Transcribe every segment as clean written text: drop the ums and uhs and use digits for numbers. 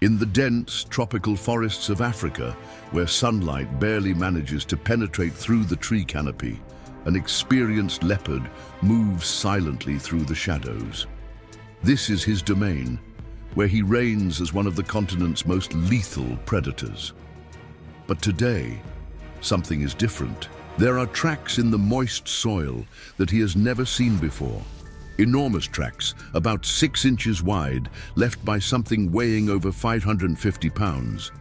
In the dense, tropical forests of Africa, where sunlight barely manages to penetrate through the tree canopy, an experienced leopard moves silently through the shadows. This is his domain, where he reigns as one of the continent's most lethal predators. But today, something is different. There are tracks in the moist soil that he has never seen before. Enormous tracks, about 6 inches wide, left by something weighing over 550 pounds.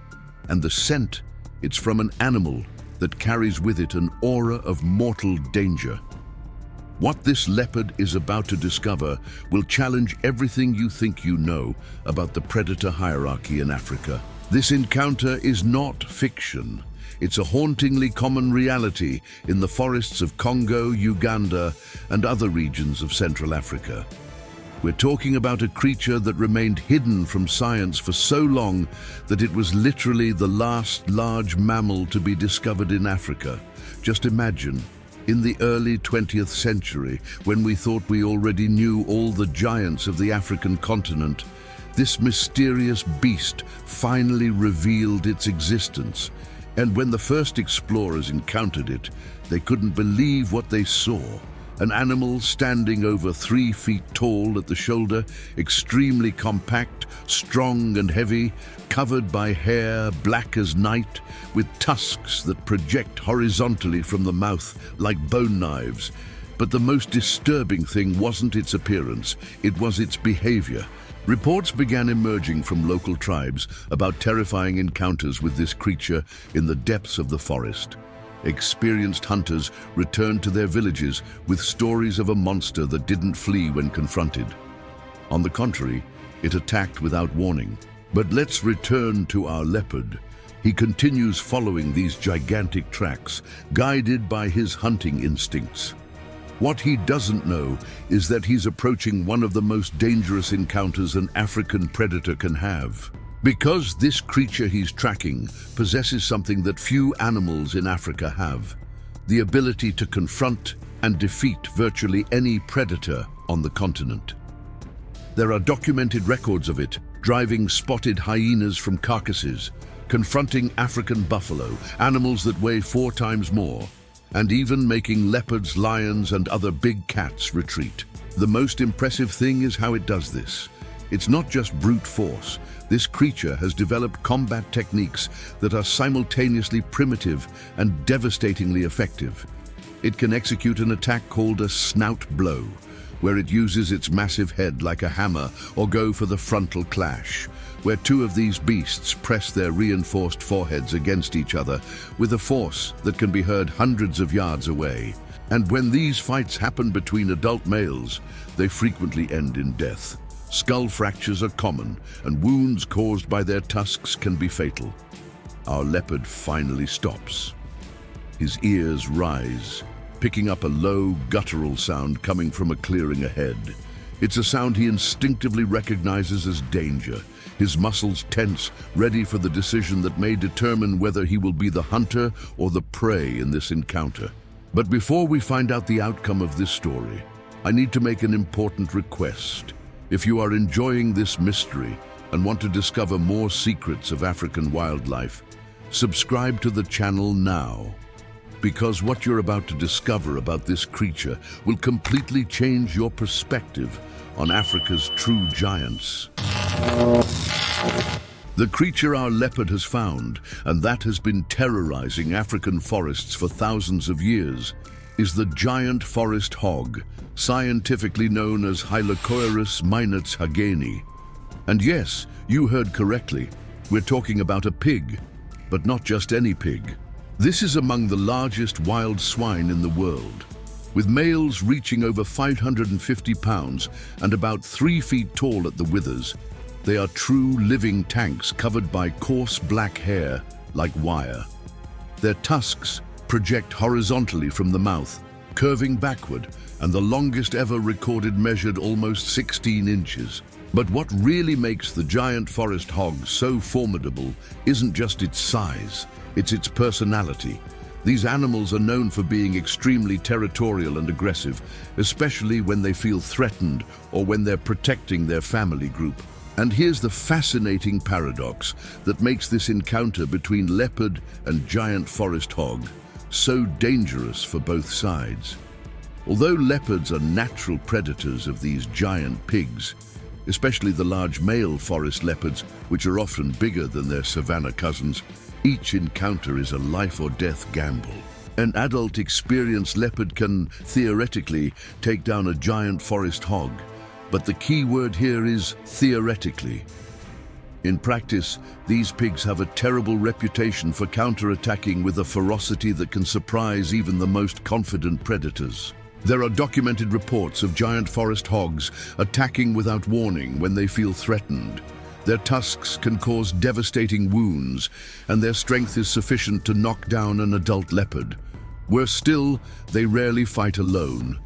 And the scent, it's from an animal that carries with it an aura of mortal danger. What this leopard is about to discover will challenge everything you think you know about the predator hierarchy in Africa. This encounter is not fiction. It's a hauntingly common reality in the forests of Congo, Uganda, and other regions of Central Africa. We're talking about a creature that remained hidden from science for so long that it was literally the last large mammal to be discovered in Africa. Just imagine, in the early 20th century, when we thought we already knew all the giants of the African continent, this mysterious beast finally revealed its existence. And when the first explorers encountered it, they couldn't believe what they saw. An animal standing over 3 feet tall at the shoulder, extremely compact, strong and heavy, covered by hair black as night, with tusks that project horizontally from the mouth like bone knives. But the most disturbing thing wasn't its appearance, it was its behavior. Reports began emerging from local tribes about terrifying encounters with this creature in the depths of the forest. Experienced hunters returned to their villages with stories of a monster that didn't flee when confronted. On the contrary, it attacked without warning. But let's return to our leopard. He continues following these gigantic tracks, guided by his hunting instincts. What he doesn't know is that he's approaching one of the most dangerous encounters an African predator can have. Because this creature he's tracking possesses something that few animals in Africa have: the ability to confront and defeat virtually any predator on the continent. There are documented records of it, driving spotted hyenas from carcasses, confronting African buffalo, animals that weigh 4 times more, and even making leopards, lions, and other big cats retreat. The most impressive thing is how it does this. It's not just brute force. This creature has developed combat techniques that are simultaneously primitive and devastatingly effective. It can execute an attack called a snout blow, where it uses its massive head like a hammer, or go for the frontal clash, where 2 of these beasts press their reinforced foreheads against each other with a force that can be heard hundreds of yards away. And when these fights happen between adult males, they frequently end in death. Skull fractures are common, and wounds caused by their tusks can be fatal. Our leopard finally stops. His ears rise, picking up a low, guttural sound coming from a clearing ahead. It's a sound he instinctively recognizes as danger. His muscles tense, ready for the decision that may determine whether he will be the hunter or the prey in this encounter. But before we find out the outcome of this story, I need to make an important request. If you are enjoying this mystery and want to discover more secrets of African wildlife, subscribe to the channel now. Because what you're about to discover about this creature will completely change your perspective on Africa's true giants. The creature our leopard has found, and that has been terrorizing African forests for thousands of years, is the giant forest hog, scientifically known as Hylocoerus hageni. And yes, you heard correctly, we're talking about a pig, but not just any pig. This is among the largest wild swine in the world, with males reaching over 550 pounds and about 3 feet tall at the withers. They are true living tanks covered by coarse black hair like wire. Their tusks project horizontally from the mouth, curving backward, and the longest ever recorded measured almost 16 inches. But what really makes the giant forest hog so formidable isn't just its size, it's its personality. These animals are known for being extremely territorial and aggressive, especially when they feel threatened or when they're protecting their family group. And here's the fascinating paradox that makes this encounter between leopard and giant forest hog so dangerous for both sides. Although leopards are natural predators of these giant pigs, especially the large male forest leopards, which are often bigger than their savanna cousins, each encounter is a life or death gamble. An adult experienced leopard can, theoretically, take down a giant forest hog, but the key word here is theoretically. In practice, these pigs have a terrible reputation for counterattacking with a ferocity that can surprise even the most confident predators. There are documented reports of giant forest hogs attacking without warning when they feel threatened. Their tusks can cause devastating wounds, and their strength is sufficient to knock down an adult leopard. Worse still, they rarely fight alone.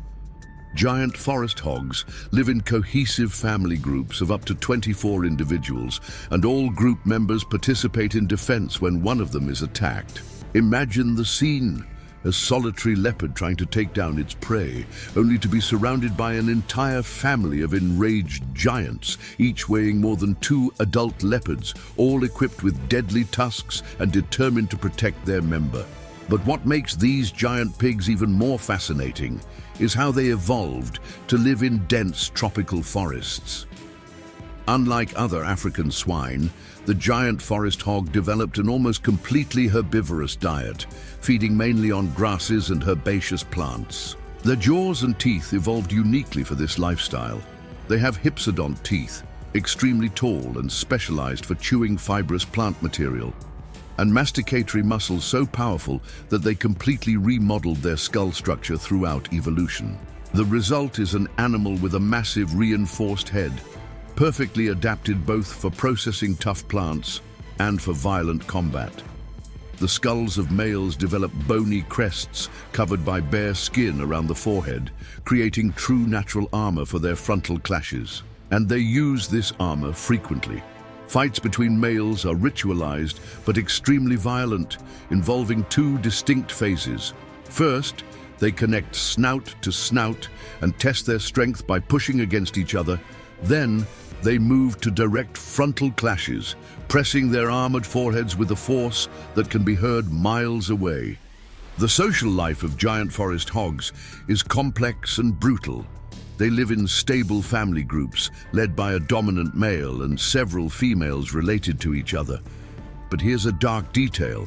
Giant forest hogs live in cohesive family groups of up to 24 individuals, and all group members participate in defense when one of them is attacked. Imagine the scene: a solitary leopard trying to take down its prey, only to be surrounded by an entire family of enraged giants, each weighing more than 2 adult leopards, all equipped with deadly tusks and determined to protect their member. But what makes these giant pigs even more fascinating is how they evolved to live in dense tropical forests. Unlike other African swine, the giant forest hog developed an almost completely herbivorous diet, feeding mainly on grasses and herbaceous plants. Their jaws and teeth evolved uniquely for this lifestyle. They have hypsodont teeth, extremely tall and specialized for chewing fibrous plant material, and masticatory muscles so powerful that they completely remodeled their skull structure throughout evolution. The result is an animal with a massive reinforced head, perfectly adapted both for processing tough plants and for violent combat. The skulls of males develop bony crests covered by bare skin around the forehead, creating true natural armor for their frontal clashes. And they use this armor frequently. Fights between males are ritualized but extremely violent, involving 2 distinct phases. First, they connect snout to snout and test their strength by pushing against each other. Then, they move to direct frontal clashes, pressing their armored foreheads with a force that can be heard miles away. The social life of giant forest hogs is complex and brutal. They live in stable family groups, led by a dominant male and several females related to each other. But here's a dark detail.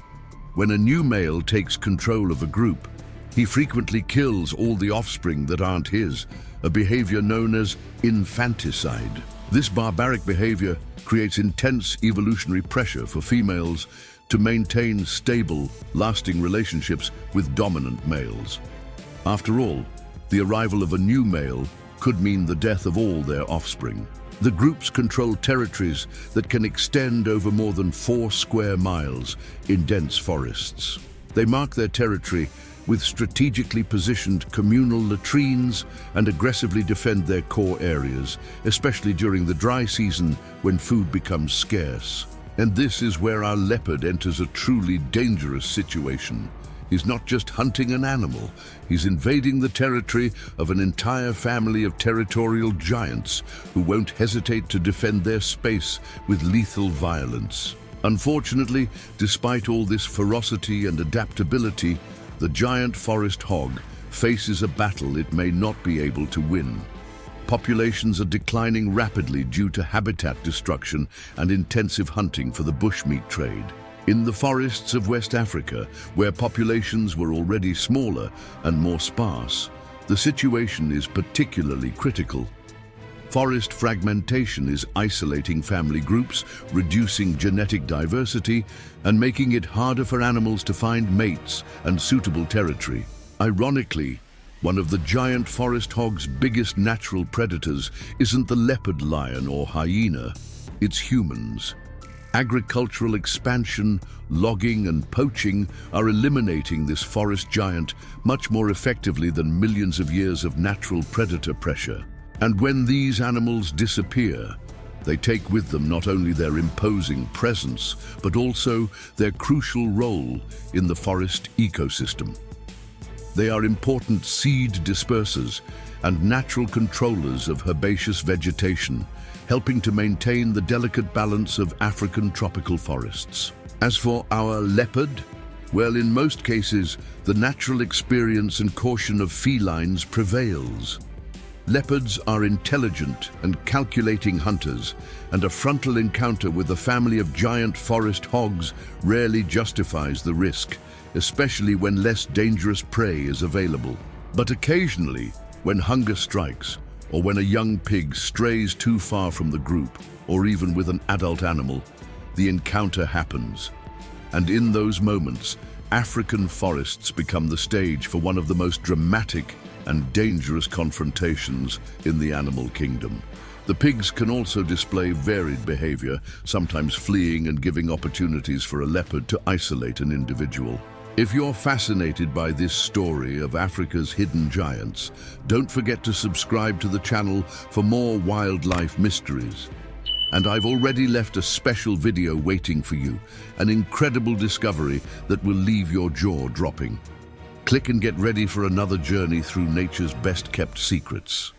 When a new male takes control of a group, he frequently kills all the offspring that aren't his, a behavior known as infanticide. This barbaric behavior creates intense evolutionary pressure for females to maintain stable, lasting relationships with dominant males. After all, the arrival of a new male could mean the death of all their offspring. The groups control territories that can extend over more than 4 square miles in dense forests. They mark their territory with strategically positioned communal latrines and aggressively defend their core areas, especially during the dry season when food becomes scarce. And this is where our leopard enters a truly dangerous situation. He's not just hunting an animal, he's invading the territory of an entire family of territorial giants who won't hesitate to defend their space with lethal violence. Unfortunately, despite all this ferocity and adaptability, the giant forest hog faces a battle it may not be able to win. Populations are declining rapidly due to habitat destruction and intensive hunting for the bushmeat trade. In the forests of West Africa, where populations were already smaller and more sparse, the situation is particularly critical. Forest fragmentation is isolating family groups, reducing genetic diversity, and making it harder for animals to find mates and suitable territory. Ironically, one of the giant forest hog's biggest natural predators isn't the leopard lion or hyena, it's humans. Agricultural expansion, logging and poaching are eliminating this forest giant much more effectively than millions of years of natural predator pressure. And when these animals disappear, they take with them not only their imposing presence, but also their crucial role in the forest ecosystem. They are important seed dispersers and natural controllers of herbaceous vegetation, helping to maintain the delicate balance of African tropical forests. As for our leopard, well, in most cases, the natural experience and caution of felines prevails. Leopards are intelligent and calculating hunters, and a frontal encounter with a family of giant forest hogs rarely justifies the risk, especially when less dangerous prey is available. But occasionally, when hunger strikes, or when a young pig strays too far from the group, or even with an adult animal, the encounter happens. And in those moments, African forests become the stage for one of the most dramatic and dangerous confrontations in the animal kingdom. The pigs can also display varied behavior, sometimes fleeing and giving opportunities for a leopard to isolate an individual. If you're fascinated by this story of Africa's hidden giants, don't forget to subscribe to the channel for more wildlife mysteries. And I've already left a special video waiting for you, an incredible discovery that will leave your jaw dropping. Click and get ready for another journey through nature's best-kept secrets.